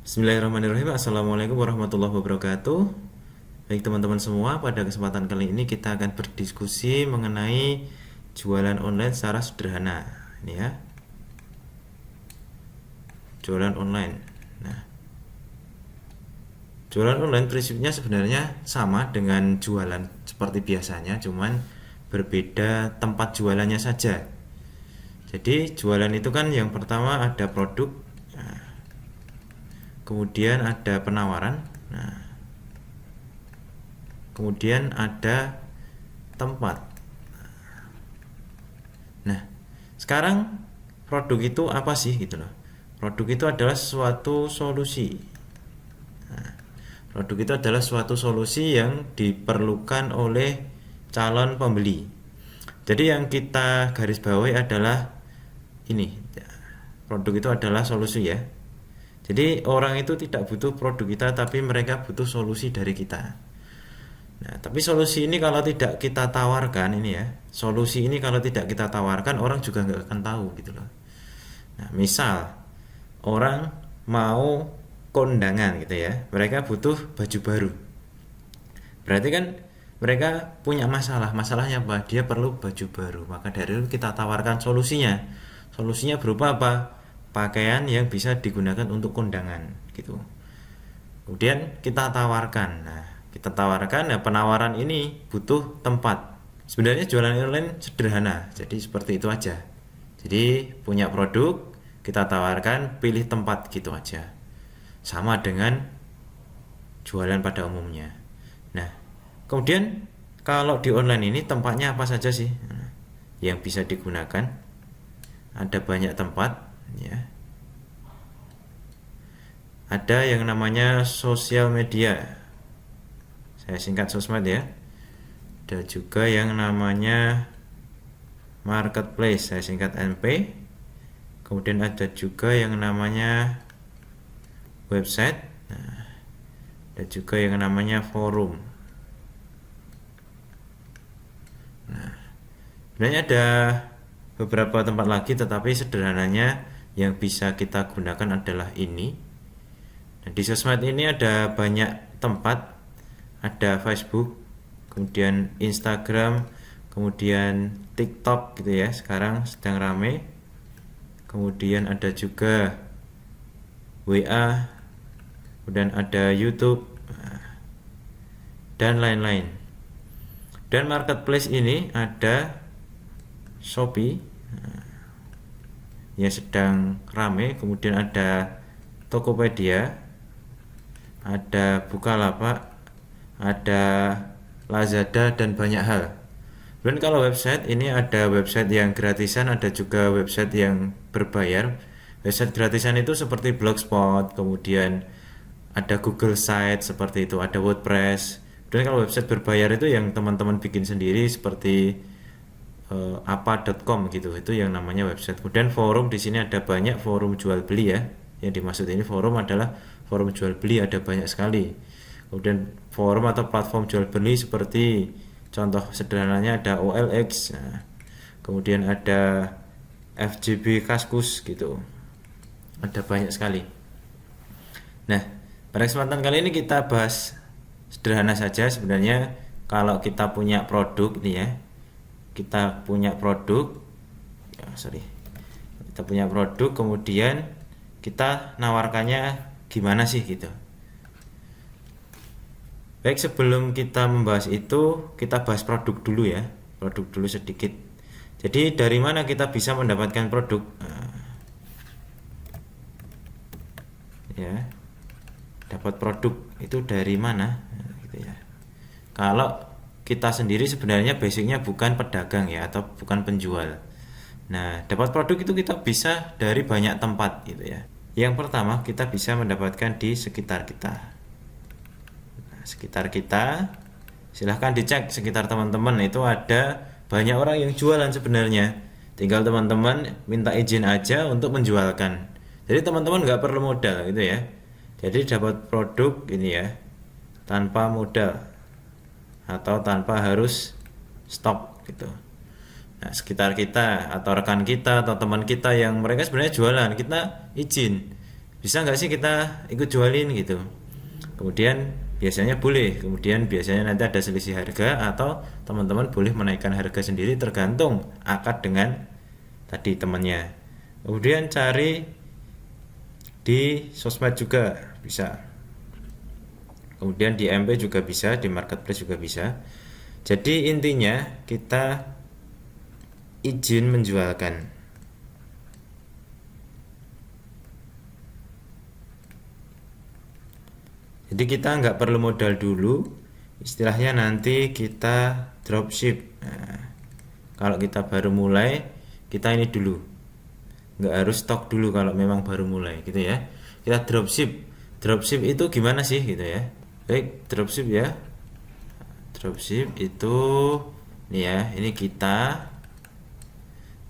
Bismillahirrahmanirrahim. Assalamualaikum warahmatullahi wabarakatuh. Baik teman-teman semua, pada kesempatan kali ini kita akan berdiskusi mengenai jualan online secara sederhana. Ini ya, jualan online. Nah, jualan online prinsipnya sebenarnya sama dengan jualan seperti biasanya, cuman berbeda tempat jualannya saja. Jadi jualan itu kan yang pertama ada produk, kemudian ada penawaran, kemudian ada tempat. Nah, sekarang produk itu apa sih gitu loh? Produk itu adalah suatu solusi. Produk itu adalah suatu solusi yang diperlukan oleh calon pembeli. Jadi yang kita garis bawahi adalah ini. Produk itu adalah solusi ya. Jadi orang itu tidak butuh produk kita, tapi mereka butuh solusi dari kita. Nah, tapi solusi ini kalau tidak kita tawarkan ini ya, solusi ini kalau tidak kita tawarkan, orang juga nggak akan tahu gitu loh. Nah, misal orang mau kondangan gitu ya, mereka butuh baju baru. Berarti kan mereka punya masalah. Masalahnya apa? Dia perlu baju baru. Maka dari itu kita tawarkan solusinya. Solusinya berupa apa? Pakaian yang bisa digunakan untuk kondangan gitu. Kemudian kita tawarkan. Nah, penawaran ini butuh tempat. Sebenarnya jualan online sederhana. Jadi seperti itu aja. Jadi punya produk, kita tawarkan, pilih tempat gitu aja. Sama dengan jualan pada umumnya. Nah, kemudian kalau di online ini tempatnya apa saja sih yang bisa digunakan? Ada banyak tempat ya. Ada yang namanya sosial media, saya singkat sosmed ya. Ada juga yang namanya marketplace, saya singkat MP. Kemudian ada juga yang namanya website, ada juga yang namanya forum. Sebenarnya ada beberapa tempat lagi, tetapi sederhananya yang bisa kita gunakan adalah ini. Nah, di sosmed ini ada banyak tempat, ada Facebook, kemudian Instagram, kemudian TikTok gitu ya, sekarang sedang rame. Kemudian ada juga WA, kemudian ada YouTube, dan lain-lain. Dan marketplace ini ada Shopee yang sedang rame, kemudian ada Tokopedia, ada Bukalapak, ada Lazada, dan banyak hal. Dan kalau website ini ada website yang gratisan, ada juga website yang berbayar. Website gratisan itu seperti Blogspot, kemudian ada Google Site seperti itu, ada WordPress. Dan kalau website berbayar itu yang teman-teman bikin sendiri seperti apa.com gitu, itu yang namanya website. Kemudian forum, di sini ada banyak forum jual beli ya. Yang dimaksud ini forum adalah forum jual beli, ada banyak sekali. Kemudian forum atau platform jual beli seperti contoh sederhananya ada OLX, kemudian ada FJB Kaskus gitu. Ada banyak sekali. Nah, pada kesempatan kali ini kita bahas sederhana saja sebenarnya. Kalau kita punya produk ini ya, kita punya produk kemudian kita nawarkannya gimana sih gitu. Baik, sebelum kita membahas itu, kita bahas produk dulu ya, produk dulu sedikit. Jadi dari mana kita bisa mendapatkan produk? Ya, dapat produk itu dari mana gitu ya. Kalau kita sendiri sebenarnya basicnya bukan pedagang ya, atau bukan penjual. Nah, dapat produk itu kita bisa dari banyak tempat gitu ya. Yang pertama, kita bisa mendapatkan di sekitar kita. Nah, sekitar kita, silahkan dicek sekitar teman-teman, itu ada banyak orang yang jualan sebenarnya. Tinggal teman-teman minta izin aja untuk menjualkan. Jadi teman-teman nggak perlu modal gitu ya. Jadi dapat produk ini ya, tanpa modal atau tanpa harus stok gitu. Nah, sekitar kita atau rekan kita atau teman kita yang mereka sebenarnya jualan, kita izin. bisa nggak sih kita ikut jualin gitu. Kemudian biasanya boleh, kemudian biasanya nanti ada selisih harga atau teman-teman boleh menaikkan harga sendiri tergantung akad dengan tadi temannya. Kemudian cari di sosmed juga bisa, kemudian di MP juga bisa, di marketplace juga bisa. Jadi intinya kita izin menjualkan. Jadi kita nggak perlu modal dulu, istilahnya nanti kita dropship. Nah, kalau kita baru mulai, kita ini dulu, nggak harus stok dulu kalau memang baru mulai gitu ya. Kita dropship. Dropship itu gimana sih gitu ya? Baik, dropship ya. Dropship itu nih ya, ini kita.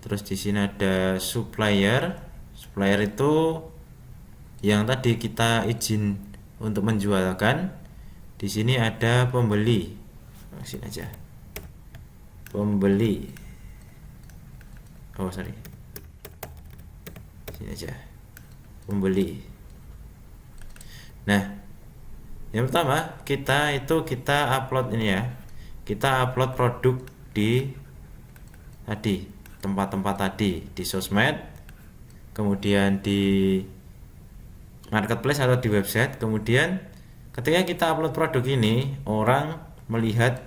Terus di sini ada supplier. Supplier itu yang tadi kita izin untuk menjualkan. Di sini ada pembeli. Sini aja. Pembeli. Oh, sorry. Sini aja. Pembeli. Nah, yang pertama kita upload ini ya. Kita upload produk di tadi tempat-tempat tadi, di sosmed, kemudian di marketplace atau di website. Kemudian ketika kita upload produk ini, orang melihat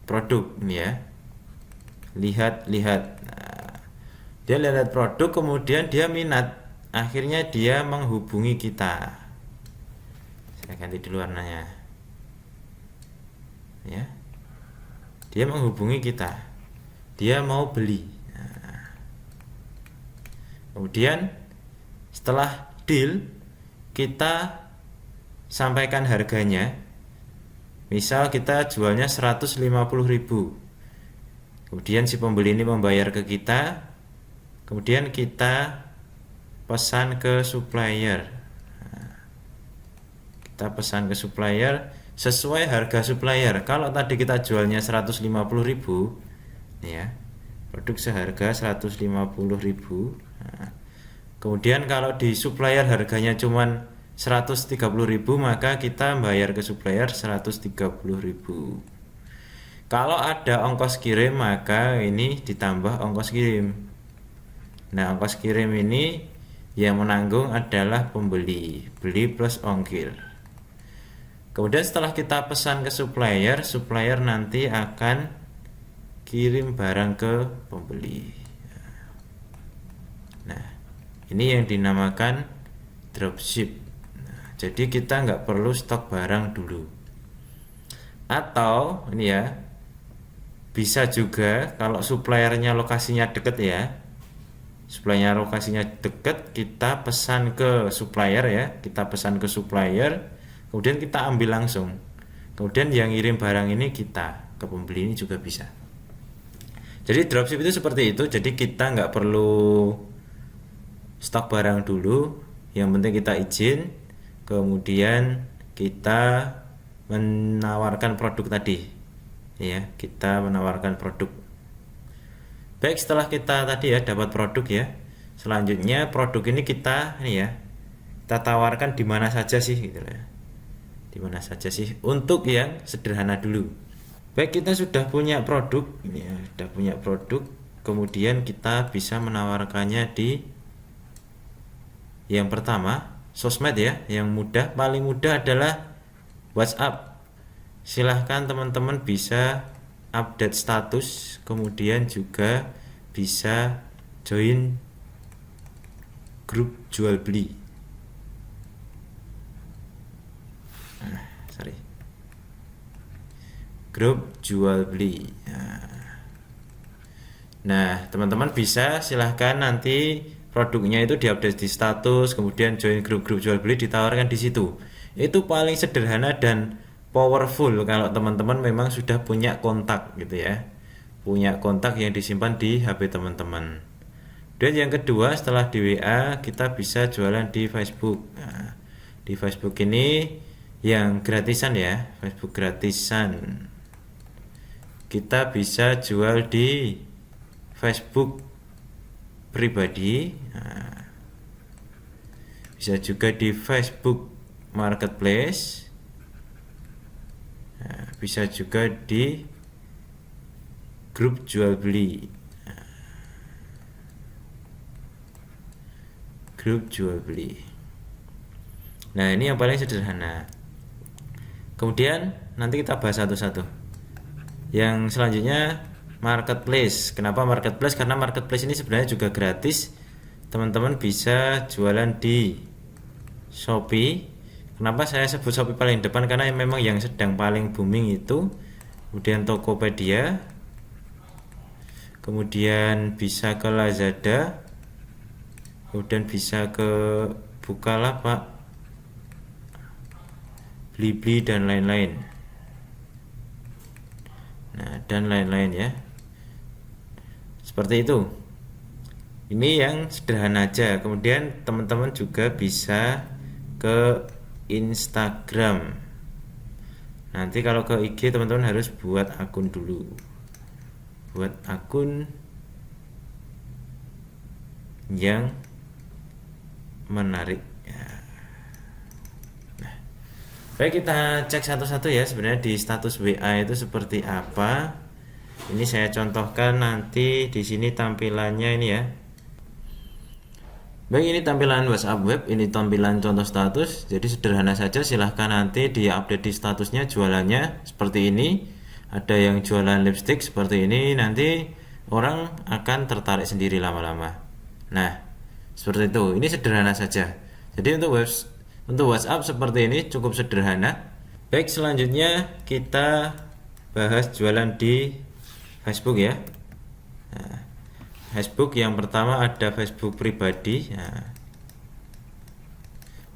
produk ini ya, lihat. Nah, dia lihat produk, kemudian dia minat, akhirnya dia menghubungi kita. Saya ganti dulu warnanya ya, dia menghubungi kita, dia mau beli. Nah, kemudian setelah deal, kita sampaikan harganya. Misal kita jualnya 150.000. Kemudian si pembeli ini membayar ke kita. Kemudian kita pesan ke supplier. Nah, kita pesan ke supplier sesuai harga supplier. Kalau tadi kita jualnya 150.000 ya, produk seharga 150.000. Nah, kemudian kalau di supplier harganya cuman 130.000, maka kita bayar ke supplier 130.000. Kalau ada ongkos kirim, maka ini ditambah ongkos kirim. Nah, ongkos kirim ini yang menanggung adalah pembeli, beli plus ongkir. Kemudian setelah kita pesan ke supplier, supplier nanti akan kirim barang ke pembeli. Nah, ini yang dinamakan dropship. Nah, jadi kita nggak perlu stok barang dulu. Atau ini ya, bisa juga kalau suppliernya lokasinya deket ya, suppliernya lokasinya deket, kita pesan ke supplier ya, kita pesan ke supplier, kemudian kita ambil langsung. Kemudian yang ngirim barang ini kita ke pembeli ini juga bisa. Jadi dropship itu seperti itu. Jadi kita nggak perlu stok barang dulu, yang penting kita izin, kemudian kita menawarkan produk tadi ya, kita menawarkan produk. Baik, setelah kita tadi ya dapat produk ya, selanjutnya produk ini kita ya, kita tawarkan di mana saja sih gitu ya, di mana saja sih, untuk yang sederhana dulu. Baik, kita sudah punya produk ini ya, sudah punya produk, kemudian kita bisa menawarkannya di yang pertama sosmed ya, yang mudah, paling mudah adalah WhatsApp. Silahkan teman-teman bisa update status, kemudian juga bisa join grup jual beli. Grup jual beli. Nah, teman-teman bisa silahkan nanti produknya itu diupdate di status, kemudian join grup-grup jual beli, ditawarkan di situ. Itu paling sederhana dan powerful kalau teman-teman memang sudah punya kontak gitu ya, punya kontak yang disimpan di HP teman-teman. Dan yang kedua, setelah di WA kita bisa jualan di Facebook. Nah, di Facebook ini yang gratisan ya, Facebook gratisan, kita bisa jual di Facebook pribadi. Nah, bisa juga di Facebook Marketplace, nah, bisa juga di grup jual beli, grup jual beli. Nah, ini yang paling sederhana. Kemudian nanti kita bahas satu-satu. Yang selanjutnya marketplace. Kenapa marketplace? Karena marketplace ini sebenarnya juga gratis. Teman-teman bisa jualan di Shopee. Kenapa saya sebut Shopee paling depan? Karena memang yang sedang paling booming itu. Kemudian Tokopedia. Kemudian bisa ke Lazada. Kemudian bisa ke Bukalapak, Blibli dan lain-lain. Nah, dan lain-lain ya. Seperti itu. Ini yang sederhana aja. Kemudian teman-teman juga bisa ke Instagram. Nanti kalau ke IG teman-teman harus buat akun dulu. Buat akun yang menarik. Nah, baik, kita cek satu-satu ya. Sebenarnya di status WA itu seperti apa. Ini saya contohkan nanti di sini tampilannya ini ya. Baik, ini tampilan WhatsApp web, ini tampilan contoh status. Jadi sederhana saja, silahkan nanti diupdate di statusnya jualannya seperti ini. Ada yang jualan lipstick seperti ini, nanti orang akan tertarik sendiri lama-lama. Nah, seperti itu. Ini sederhana saja. Jadi untuk WhatsApp seperti ini cukup sederhana. Baik, selanjutnya kita bahas jualan di Facebook ya. Nah, Facebook yang pertama ada Facebook pribadi.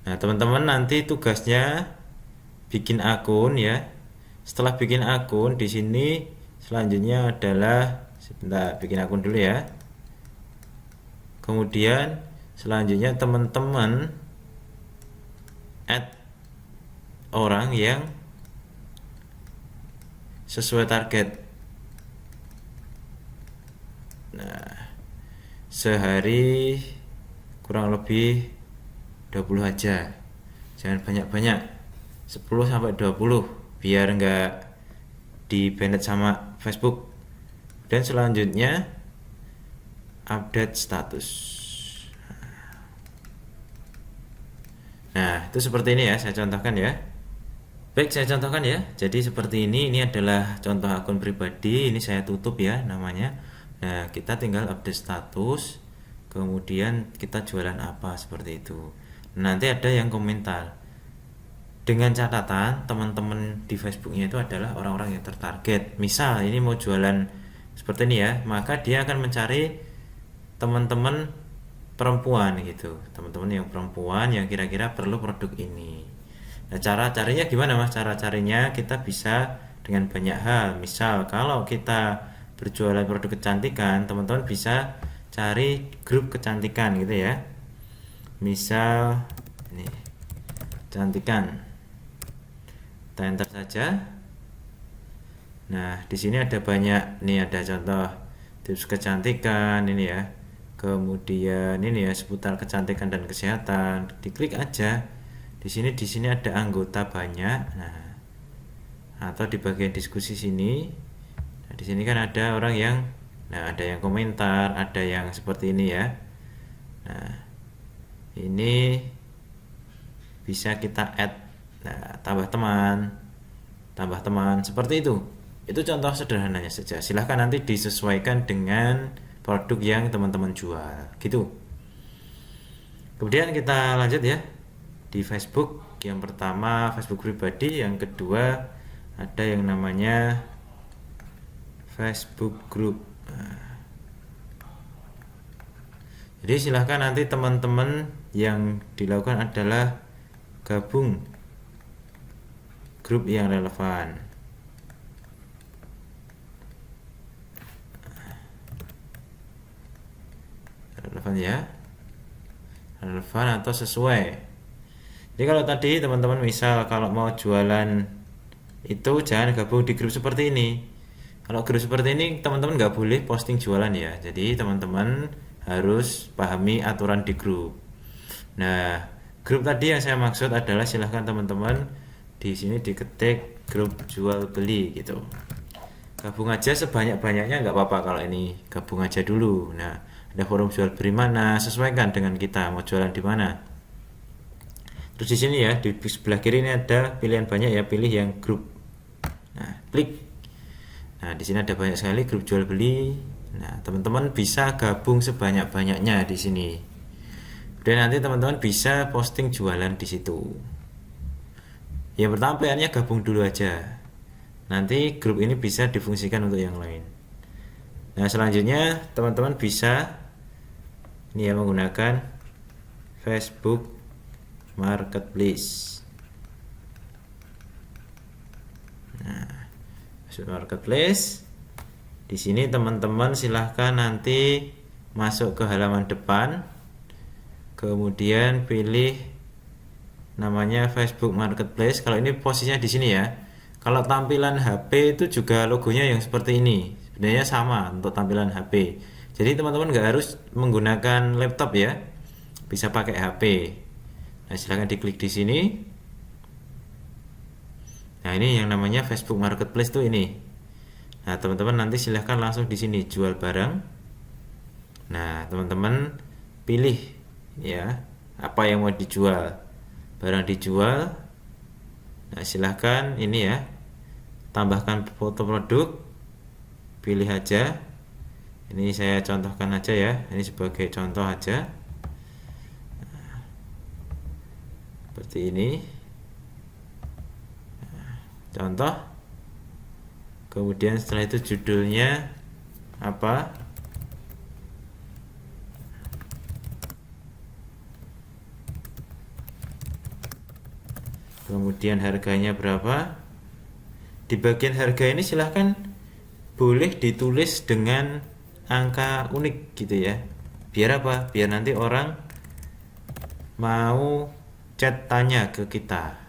Nah, teman-teman nanti tugasnya bikin akun ya. Setelah bikin akun, di sini selanjutnya adalah sebentar, bikin akun dulu ya. Kemudian selanjutnya teman-teman add orang yang sesuai target. Nah, sehari kurang lebih 20 aja. Jangan banyak-banyak. 10 sampai 20 biar enggak di-banned sama Facebook. Dan selanjutnya update status. Nah, itu seperti ini ya, saya contohkan ya. Baik, saya contohkan ya. Jadi seperti ini adalah contoh akun pribadi. Ini saya tutup ya namanya. Nah, kita tinggal update status. Kemudian kita jualan apa seperti itu. Nanti ada yang komentar. Dengan catatan teman-teman di Facebooknya itu adalah orang-orang yang tertarget. Misal ini mau jualan seperti ini ya, maka dia akan mencari teman-teman perempuan gitu, teman-teman yang perempuan yang kira-kira perlu produk ini. Nah, cara carinya gimana Mas? Cara carinya kita bisa dengan banyak hal. Misal kalau kita berjualan produk kecantikan, teman-teman bisa cari grup kecantikan gitu ya. Misal ini kecantikan, kita enter saja. Nah, di sini ada banyak, nih ada contoh tips kecantikan ini ya. Kemudian ini ya seputar kecantikan dan kesehatan. Diklik aja. Di sini ada anggota banyak. Nah, atau di bagian diskusi sini. Nah, di sini kan ada orang yang, nah ada yang komentar, ada yang seperti ini ya. Nah, ini bisa kita add. Nah, tambah teman seperti itu. Itu contoh sederhananya saja. Silahkan nanti disesuaikan dengan produk yang teman-teman jual gitu. Kemudian kita lanjut ya. Di Facebook yang pertama Facebook pribadi, yang kedua ada yang namanya Facebook Group. Jadi silahkan nanti teman-teman yang dilakukan adalah gabung grup yang relevan. Relevan ya, relevan atau sesuai. Jadi kalau tadi teman-teman misal kalau mau jualan itu jangan gabung di grup seperti ini. Kalau grup seperti ini teman-teman nggak boleh posting jualan ya. Jadi teman-teman harus pahami aturan di grup. Nah, grup tadi yang saya maksud adalah silahkan teman-teman di sini diketik grup jual beli gitu. Gabung aja sebanyak-banyaknya nggak apa-apa kalau ini gabung aja dulu. Nah, ada forum jual beli mana, sesuaikan dengan kita mau jualan di mana. Terus di sini ya di sebelah kiri ini ada pilihan banyak ya, pilih yang grup. Nah, klik. Nah, di sini ada banyak sekali grup jual beli. Nah, teman-teman bisa gabung sebanyak-banyaknya di sini. Dan nanti teman-teman bisa posting jualan di situ. Yang pertama pilihannya gabung dulu aja. Nanti grup ini bisa difungsikan untuk yang lain. Nah, selanjutnya teman-teman bisa ini ya menggunakan Facebook Marketplace. Nah, Facebook Marketplace. Di sini teman-teman silahkan nanti masuk ke halaman depan, kemudian pilih namanya Facebook Marketplace. Kalau ini posisinya di sini ya. Kalau tampilan HP itu juga logonya yang seperti ini. Sebenarnya sama untuk tampilan HP. Jadi teman-teman nggak harus menggunakan laptop ya, bisa pakai HP. Nah, silahkan diklik di sini. Nah, ini yang namanya Facebook Marketplace tuh ini. Nah, teman-teman nanti silahkan langsung di sini jual barang. Nah, teman-teman pilih ya apa yang mau dijual. Barang dijual. Nah, silahkan ini ya tambahkan foto produk. Pilih aja. Ini saya contohkan aja ya. Ini sebagai contoh aja. Nah, seperti ini. Nah, contoh. Kemudian setelah itu judulnya apa? Kemudian harganya berapa? Di bagian harga ini silahkan boleh ditulis dengan angka unik gitu ya. Biar apa? Biar nanti orang mau chat tanya ke kita.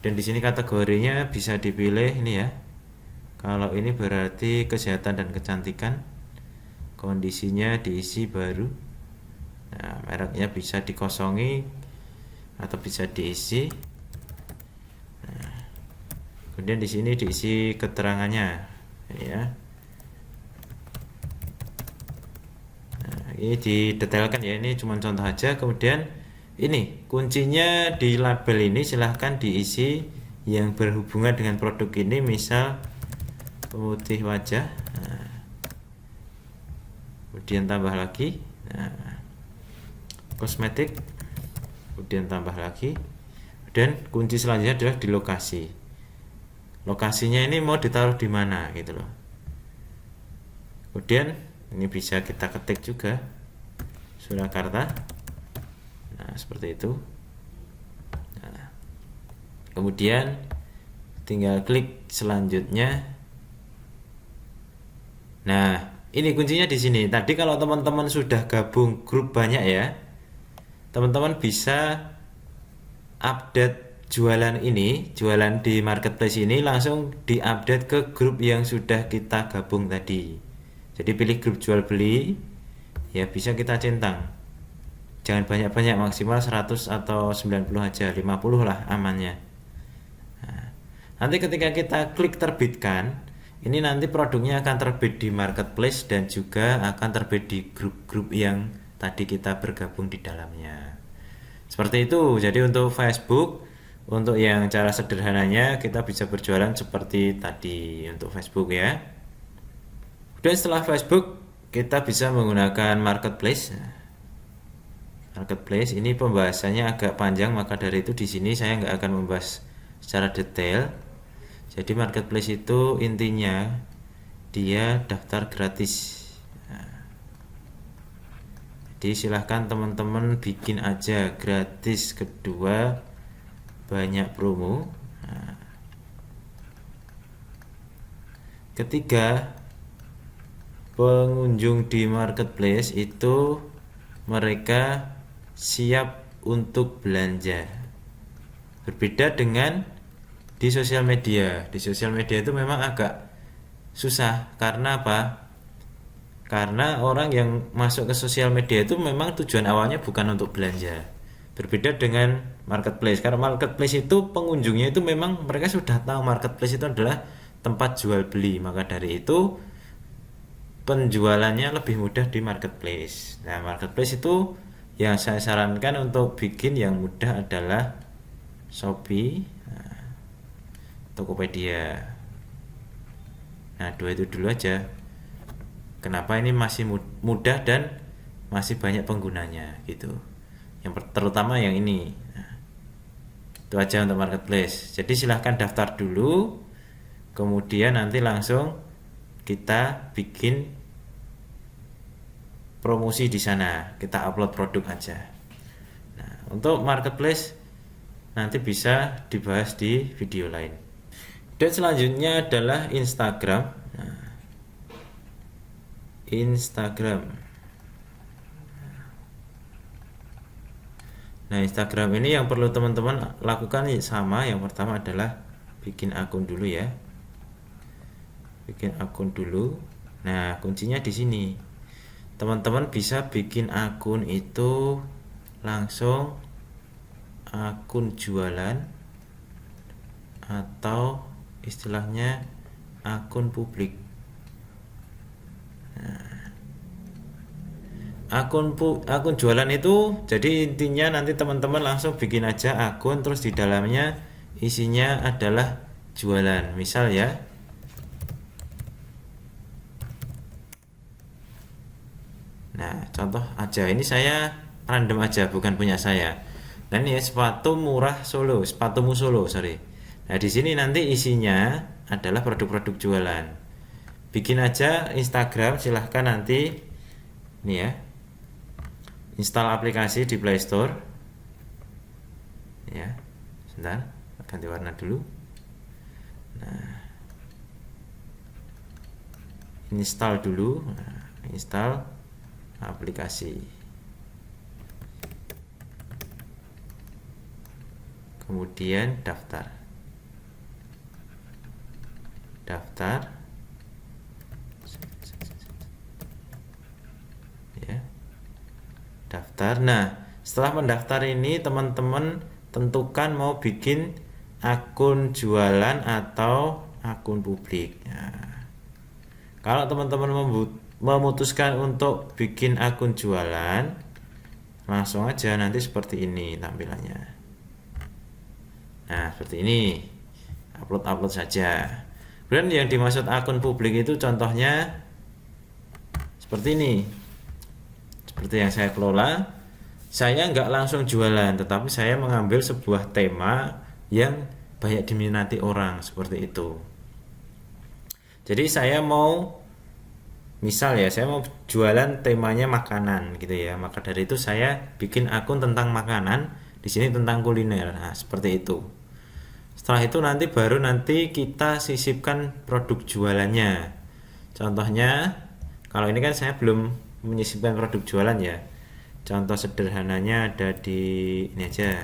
Dan di sini kategorinya bisa dipilih ini ya. Kalau ini berarti kesehatan dan kecantikan. Kondisinya diisi baru. Nah, mereknya bisa dikosongi atau bisa diisi. Nah, kemudian di sini diisi keterangannya, ini ya. Nah, ini didetailkan ya. Ini cuma contoh aja. Kemudian ini kuncinya di label ini silahkan diisi yang berhubungan dengan produk ini, misal pemutih wajah. Nah, kemudian tambah lagi. Nah, kosmetik, kemudian tambah lagi. Dan kunci selanjutnya adalah di lokasi. Lokasinya ini mau ditaruh di mana gitu loh. Kemudian ini bisa kita ketik juga Surakarta. Nah, seperti itu. Nah, kemudian tinggal klik selanjutnya. Nah, ini kuncinya di sini. Tadi kalau teman-teman sudah gabung grup banyak ya, teman-teman bisa update jualan ini, jualan di marketplace ini langsung diupdate ke grup yang sudah kita gabung tadi. Jadi pilih grup jual beli, ya bisa kita centang. Jangan banyak-banyak, maksimal 100 atau 90 aja, 50 lah amannya. Nah, nanti ketika kita klik terbitkan, ini nanti produknya akan terbit di marketplace dan juga akan terbit di grup-grup yang tadi kita bergabung di dalamnya. Seperti itu. Jadi untuk Facebook, untuk yang cara sederhananya kita bisa berjualan seperti tadi untuk Facebook ya. Dan setelah Facebook kita bisa menggunakan marketplace. Marketplace ini pembahasannya agak panjang, maka dari itu di sini saya nggak akan membahas secara detail. Jadi marketplace itu intinya dia daftar gratis. Nah, jadi silahkan teman-teman bikin aja gratis. Kedua, banyak promo. Nah, ketiga, pengunjung di marketplace itu mereka siap untuk belanja. Berbeda dengan di sosial media. Di sosial media itu memang agak susah. Karena apa? Karena orang yang masuk ke sosial media itu memang tujuan awalnya bukan untuk belanja. Berbeda dengan marketplace. Karena marketplace itu pengunjungnya itu memang mereka sudah tahu marketplace itu adalah tempat jual beli, maka dari itu penjualannya lebih mudah di marketplace. Nah, marketplace itu yang saya sarankan untuk bikin yang mudah adalah Shopee, Tokopedia. Nah, dua itu dulu aja. Kenapa ini masih mudah dan masih banyak penggunanya gitu. Terutama yang ini. Nah, itu aja untuk marketplace. Jadi silahkan daftar dulu, kemudian nanti langsung kita bikin promosi di sana, kita upload produk aja. Nah, untuk marketplace nanti bisa dibahas di video lain. Dan selanjutnya adalah Instagram. Nah, Instagram ini yang perlu teman-teman lakukan sama. Yang pertama adalah bikin akun dulu ya. Bikin akun dulu. Nah, kuncinya di sini. Teman-teman bisa bikin akun itu langsung akun jualan atau istilahnya akun publik. Nah, akun jualan itu jadi intinya nanti teman-teman langsung bikin aja akun, terus di dalamnya isinya adalah jualan. Misal ya, nah contoh aja, ini saya random aja, bukan punya saya. Nah ini ya, sepatumu Solo, sorry. Nah di sini nanti isinya adalah produk-produk jualan. Bikin aja Instagram, silahkan nanti ini ya, install aplikasi di Play Store ya. Sebentar, ganti warna dulu. Nah, install dulu. Nah, install aplikasi, kemudian daftar ya, daftar. Nah, setelah mendaftar ini teman-teman tentukan mau bikin akun jualan atau akun publik. Nah, kalau teman-teman memutuskan untuk bikin akun jualan, langsung aja nanti seperti ini tampilannya. Nah, seperti ini, upload saja. Kemudian yang dimaksud akun publik itu contohnya seperti ini, seperti yang saya kelola. Saya nggak langsung jualan, tetapi saya mengambil sebuah tema yang banyak diminati orang, seperti itu. Jadi saya mau, misal ya, saya mau jualan temanya makanan gitu ya. Maka dari itu saya bikin akun tentang makanan, di sini tentang kuliner. Nah, seperti itu. Setelah itu baru nanti kita sisipkan produk jualannya. Contohnya, kalau ini kan saya belum menyisipkan produk jualan ya. Contoh sederhananya ada di ini aja.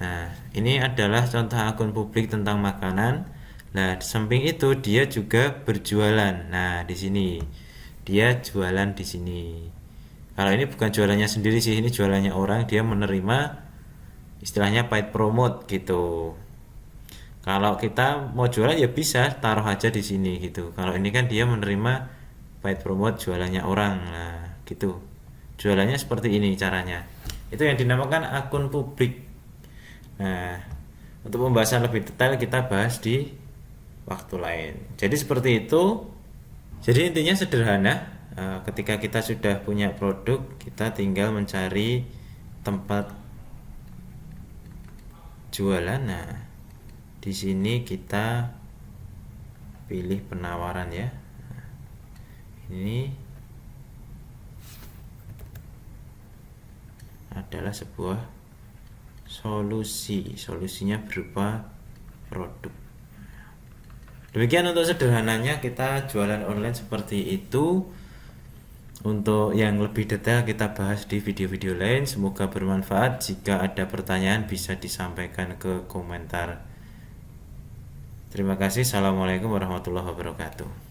Nah, ini adalah contoh akun publik tentang makanan. Nah, di samping itu dia juga berjualan. Nah, di sini dia jualan di sini. Kalau ini bukan jualannya sendiri sih, ini jualannya orang, dia menerima istilahnya paid promote gitu. Kalau kita mau jualan ya bisa taruh aja di sini gitu. Kalau ini kan dia menerima paid promote jualannya orang. Nah, gitu. Jualannya seperti ini caranya. Itu yang dinamakan akun publik. Nah, untuk pembahasan lebih detail kita bahas di waktu lain. Jadi seperti itu. Jadi intinya sederhana. Ketika kita sudah punya produk, kita tinggal mencari tempat jualan. Nah, di sini kita pilih penawaran ya. Nah, ini adalah sebuah solusinya berupa produk. Demikian untuk sederhananya kita jualan online seperti itu. Untuk yang lebih detail kita bahas di video-video lain. Semoga bermanfaat. Jika ada pertanyaan bisa disampaikan ke komentar. Terima kasih. Assalamualaikum warahmatullahi wabarakatuh.